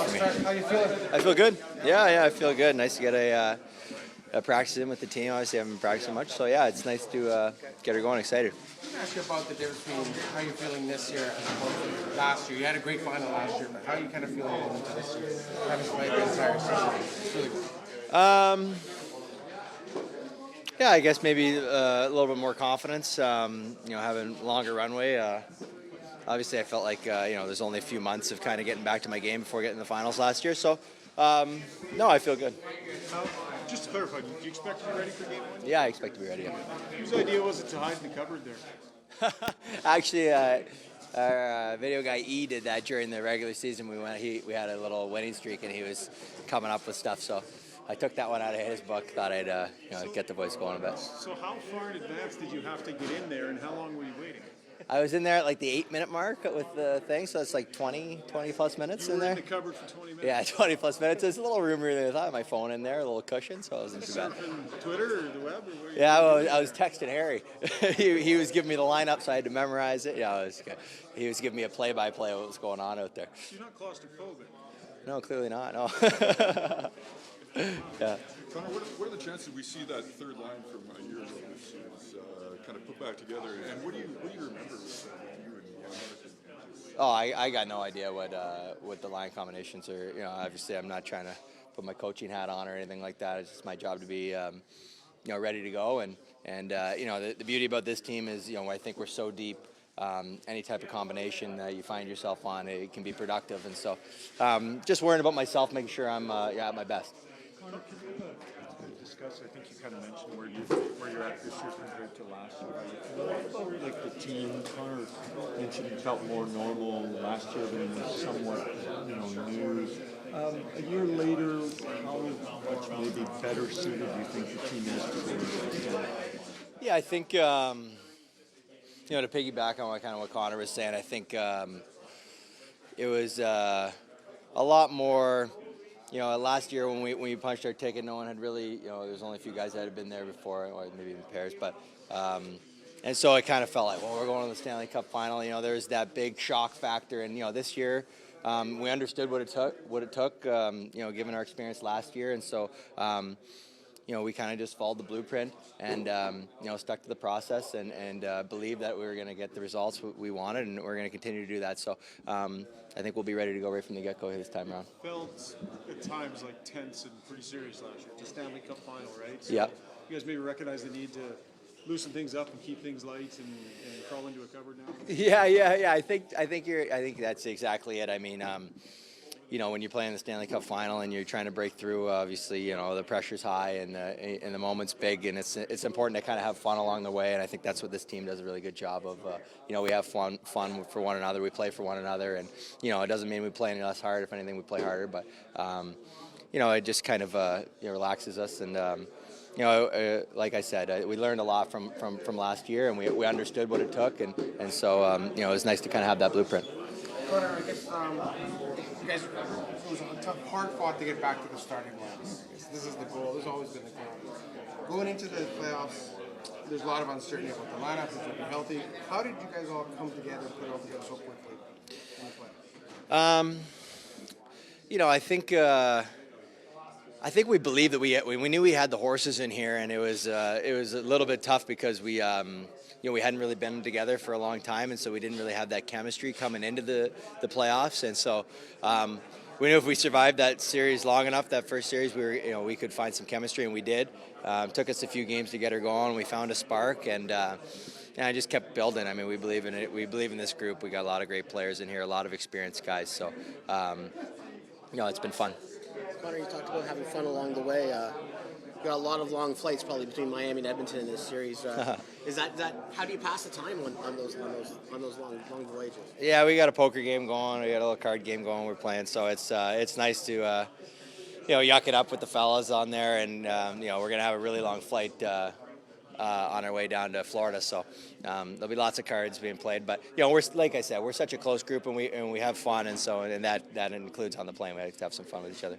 for me. How you feeling? I feel good. Yeah, I feel good. Nice to get a practice in with the team. Obviously, I haven't been practicing much, so yeah, it's nice to get her going. Excited. Let me ask you about the difference between how you're feeling this year as opposed to last year. You had a great final last year, but how are you kind of feeling going into this year? Having played the entire season. It's really good. Yeah, I guess maybe a little bit more confidence. Having longer runway. Obviously, I felt like there's only a few months of kind of getting back to my game before getting the finals last year. So, no, I feel good. Just to clarify, do you expect to be ready for game one? Yeah, I expect to be ready. Yeah. Whose idea was it to hide in the cupboard there? Actually, our video guy E did that during the regular season. We had a little winning streak, and he was coming up with stuff. So I took that one out of his book. Thought I'd get the voice going a bit. So how far in advance did you have to get in there, and how long were you waiting? I was in there at like the 8-minute mark with the thing, so it's like 20 plus minutes in there. In the cupboard for 20 minutes? Yeah, 20 plus minutes. There's a little room there. I had my phone in there, a little cushion, so it wasn't too bad. Surfing Twitter or the web? Or where Yeah, I was texting Harry. he was giving me the lineup, so I had to memorize it. Yeah, he was giving me a play-by-play of what was going on out there. You're not claustrophobic? No, clearly not. No. Yeah. Connor, what are the chances we see that third line from a year ago this year kind of put back together? And what do you remember with you and Oh, I got no idea what the line combinations are. Obviously, I'm not trying to put my coaching hat on or anything like that. It's just my job to be, ready to go. And the beauty about this team is, I think we're so deep. Any type of combination that you find yourself on, it can be productive. And so, just worrying about myself, making sure I'm at my best. Connor, can you discuss, I think you kind of mentioned where you're at this year compared to last year. How you feel like the team, Connor mentioned it felt more normal last year, but it was somewhat new. A year later, how much maybe better suited do you think the team is to go? Yeah, I think to piggyback on what Connor was saying, I think it was a lot more. Last year when we punched our ticket, no one had really, there's only a few guys that had been there before, or maybe even pairs, but and so it kind of felt like, well, we're going to the Stanley Cup Final. There's that big shock factor, and this year we understood what it took, given our experience last year, and so. We kind of just followed the blueprint and, stuck to the process and believed that we were going to get the results we wanted, and we're going to continue to do that. So I think we'll be ready to go right from the get-go this time around. Felt at times like tense and pretty serious last year. It's the Stanley Cup Final, right? So yeah. You guys maybe recognize the need to loosen things up and keep things light and crawl into a cupboard now? Yeah. I think that's exactly it. I mean, when you're playing the Stanley Cup Final and you're trying to break through, obviously, the pressure's high and the moment's big, and it's important to kind of have fun along the way. And I think that's what this team does a really good job of. We have fun for one another. We play for one another, and it doesn't mean we play any less hard. If anything, we play harder. But it just kind of relaxes us. And like I said, we learned a lot from last year, and we understood what it took, and so it was nice to kind of have that blueprint. Connor, I guess you guys, it was a tough, hard fought to get back to the starting line. This is the goal. This has always been the goal. Going into the playoffs, there's a lot of uncertainty about the lineup, if it'll be healthy. How did you guys all come together and put it all together so quickly in the playoffs? I think we believed that we knew we had the horses in here, and it was a little bit tough because we hadn't really been together for a long time, and so we didn't really have that chemistry coming into the playoffs. And so we knew if we survived that series long enough, that first series, we could find some chemistry, and we did. Took us a few games to get her going. We found a spark, and I just kept building. I mean, we believe in it. We believe in this group. We got a lot of great players in here, a lot of experienced guys. So it's been fun. Connor, you talked about having fun along the way. You got a lot of long flights probably between Miami and Edmonton in this series. Is that how do you pass the time on those long voyages? Yeah, we got a poker game going. We got a little card game going. We're playing, so it's nice to yuck it up with the fellas on there, and we're gonna have a really long flight on our way down to Florida. So there'll be lots of cards being played. But we're, like I said, we're such a close group, and we have fun, and that includes on the plane. We have to have some fun with each other.